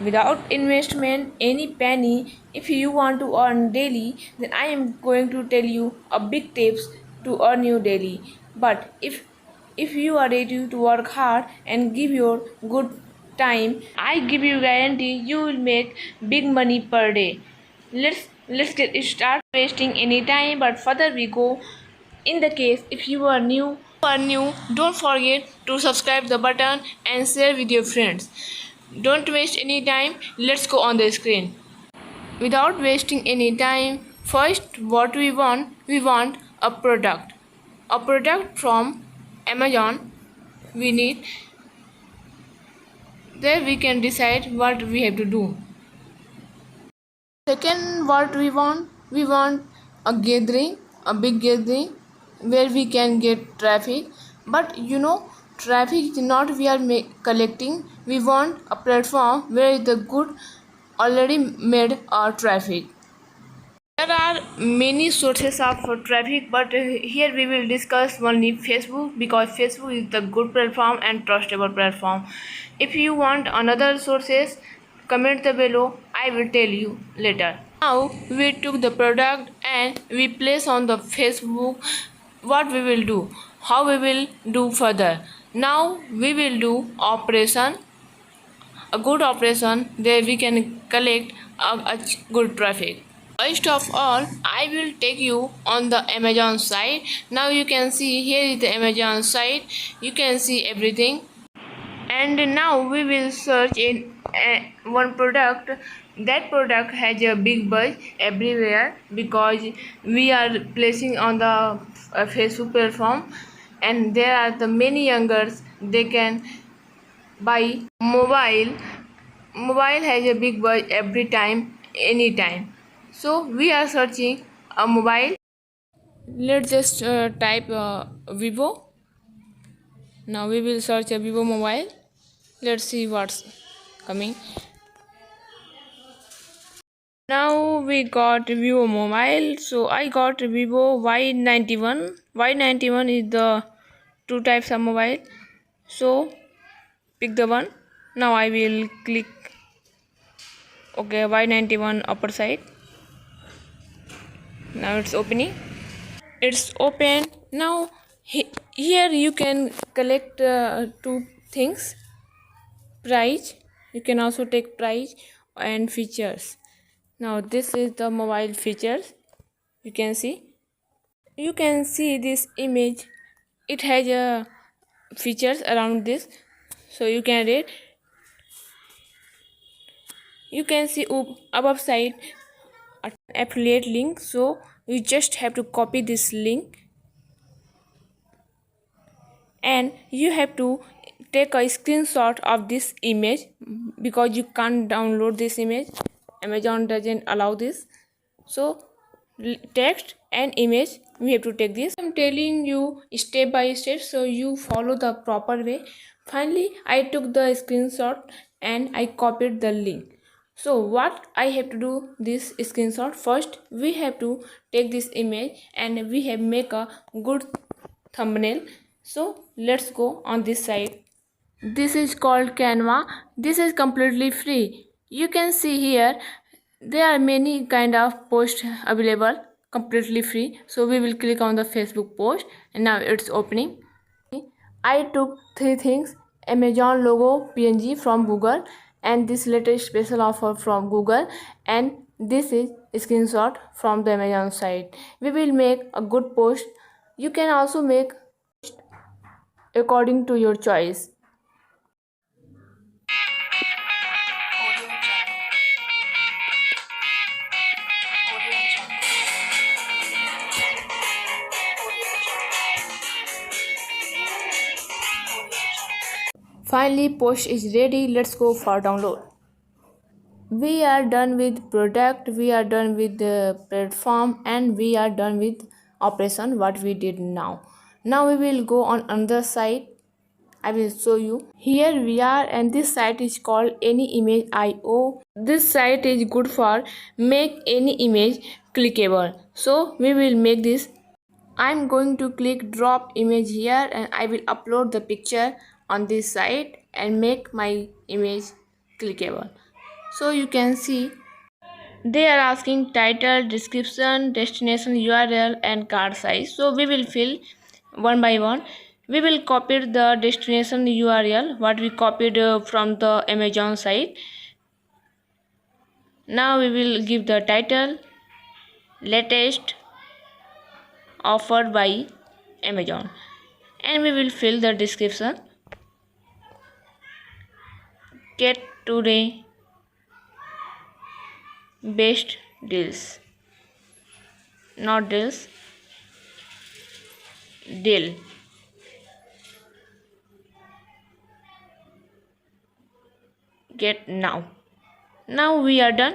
without investment any penny. If you want to earn daily, then I am going to tell you a big tips to earn you daily. But if you are ready to work hard and give your good time, I give you guarantee you will make big money per day. Let's get start wasting any time. But further we go, in the case if you are new, don't forget to subscribe the button and share with your friends. Don't waste any time. Let's go on the screen. Without wasting any time, first what we want a product. A product from Amazon we need. There we can decide what we have to do. Second, what we want a gathering, a big gathering where we can get traffic. But traffic is not we are collecting. We want a platform where the good already made traffic. There are many sources of traffic, but here we will discuss only Facebook because Facebook is the good platform and trustable platform. If you want another sources, comment the below. I will tell you later. Now we took the product and we place on the Facebook. What we will do? How we will do further? Now we will do operation. A good operation there we can collect a good traffic. First of all, I will take you on the Amazon site. Now you can see here is the Amazon site. You can see everything. And now we will search in one product. That product has a big buzz everywhere because we are placing on the Facebook platform, and there are the many youngers they can buy mobile. Mobile has a big buzz every time, anytime. So we are searching a mobile. Let's just type Vivo. Now we will search a Vivo mobile. Let's see what's coming. Now we got Vivo mobile. So I got Vivo Y91. Y91 is the two types of mobile. So pick the one. Now I will click okay Y91 upper side. Now it's opening. It's open. Now here you can collect two things: price. You can also take price and features. Now this is the mobile features. You can see this image. It has features around this, so you can read. You can see above side affiliate link, so you just have to copy this link and you have to take a screenshot of this image because you can't download this image. Amazon doesn't allow this. So text and image, we have to take this. I'm telling you step by step, so you follow the proper way. Finally I took the screenshot and I copied the link. So what I have to do this screenshot, first we have to take this image and we have make a good thumbnail. So let's go on this site. This is called Canva. This is completely free. You can see here there are many kind of posts available completely free. So we will click on the Facebook post and now it's opening. I took three things: Amazon logo PNG from Google, and this latest special offer from Google, and this is a screenshot from the Amazon site. We will make a good post. You can also make according to your choice. Finally post is ready. Let's go for download. We are done with product, we are done with the platform, and we are done with operation what we did now. Now we will go on another site. I will show you. Here we are, and this site is called AnyImage.io. This site is good for make any image clickable. So we will make this. I'm going to click drop image here and I will upload the picture on this site and make my image clickable. So you can see they are asking title, description, destination URL and card size. So we will fill one by one. We will copy the destination URL what we copied from the Amazon site. Now we will give the title, latest offered by Amazon, and we will fill the description. Get today best deals, not deals, deal. Get now. Now we are done.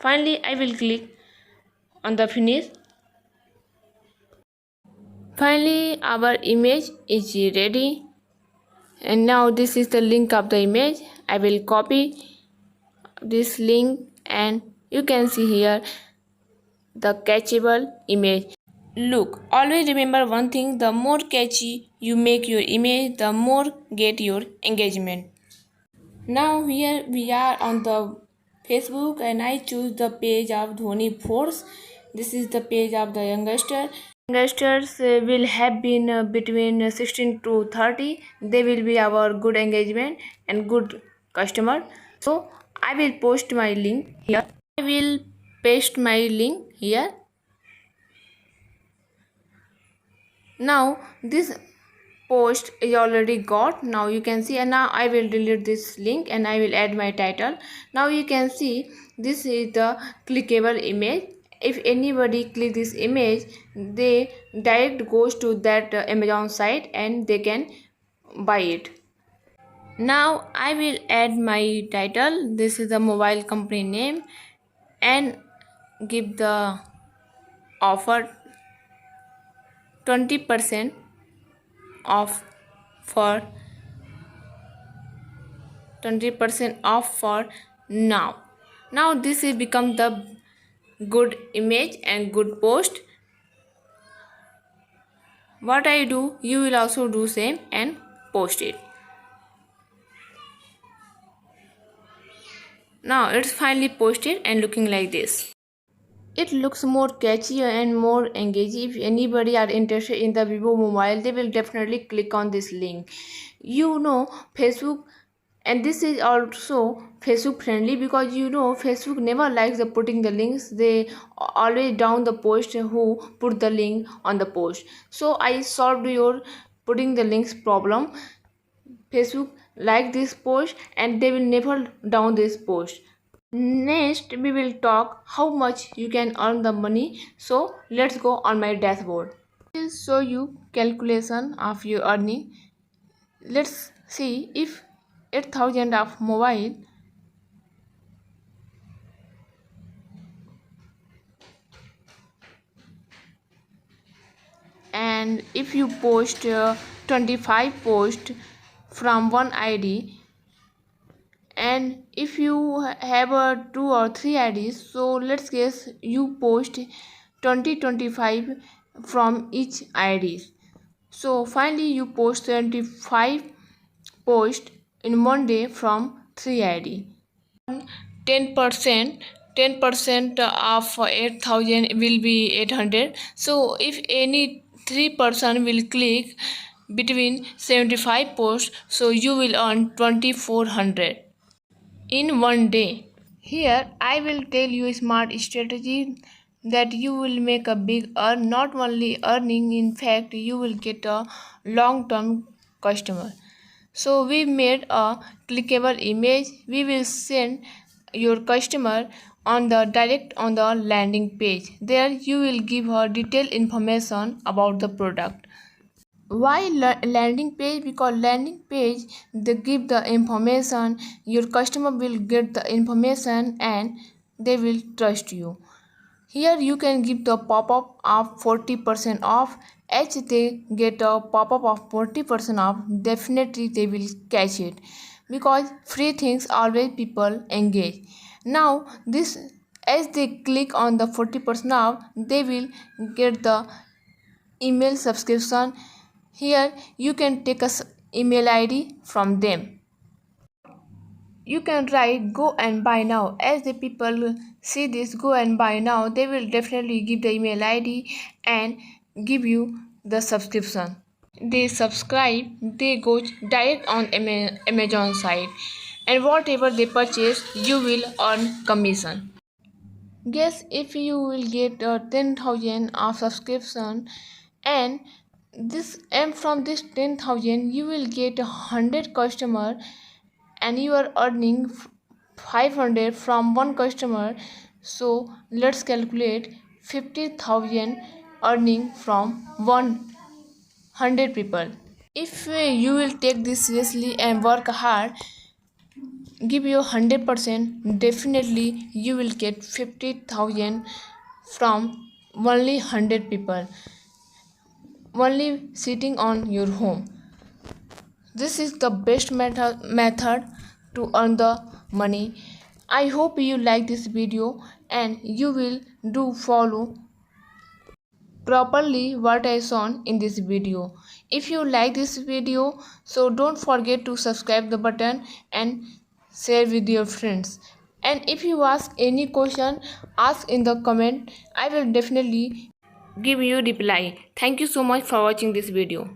Finally, I will click on the finish. Finally, our image is ready, and now this is the link of the image. I will copy this link, and you can see here the catchable image. Look, always remember one thing: the more catchy you make your image, the more get your engagement. Now here we are on the Facebook, and I choose the page of Dhoni Force. This is the page of the youngster. Youngsters will have been between 16 to 30. They will be our good engagement and good customer. So I will post my link here. I will paste my link here. Now this post is already got. Now you can see, and now I will delete this link and I will add my title. Now you can see this is the clickable image. If anybody click this image, they direct goes to that Amazon site and they can buy it. Now I will add my title. This is the mobile company name, and give the offer 20% off for 20% off for now. Now this will become the good image and good post. What I do, you will also do same and post it. Now it's finally posted and looking like this. It looks more catchy and more engaging. If anybody are interested in the Vivo mobile, they will definitely click on this link. You know, Facebook, and this is also Facebook friendly, because you know Facebook never likes the putting the links. They always down the post who put the link on the post. So I solved your putting the links problem. Facebook like this post and they will never down this post. Next we will talk how much you can earn the money. So let's go on my dashboard. I will show you calculation of your earning. Let's see if 8,000 of mobile and if you post 25 posts from one ID, and if you have 2 or 3 IDs, so let's guess you post 25 from each ID. So finally you post 25 posts in one day from 3 ID. 10% 10% of 8,000 will be 800. So if any 3% will click between 75 posts, so you will earn 2400 in one day. Here I will tell you a smart strategy that you will make a big earn. Not only earning, in fact you will get a long-term customer. So we made a clickable image. We will send your customer on the direct on the landing page. There you will give her detailed information about the product. Why landing page? Because landing page they give the information, your customer will get the information and they will trust you. Here you can give the pop-up of 40% off. As they get a pop-up of 40% off, definitely they will catch it, because free things always people engage. Now this, as they click on the 40% off, they will get the email subscription. Here you can take a email ID from them. you can write go and buy now. As the people see this go and buy now, they will definitely give the email ID and give you the subscription. They subscribe, they go direct on Amazon site, and whatever they purchase, you will earn commission. Guess if you will get 10,000 of subscription, and from this 10,000 you will get 100 customer, and you are earning 500 from one customer. So let's calculate 50,000 earning from 100 people. If you will take this seriously and work hard, give your 100%, definitely you will get 50,000 from only 100 people, only sitting on your home. This is the best method to earn the money. I hope you like this video and you will do follow properly what I shown in this video. If you like this video, so don't forget to subscribe the button and share with your friends. And if you ask any question, ask in the comment. I will definitely give you reply. Thank you so much for watching this video.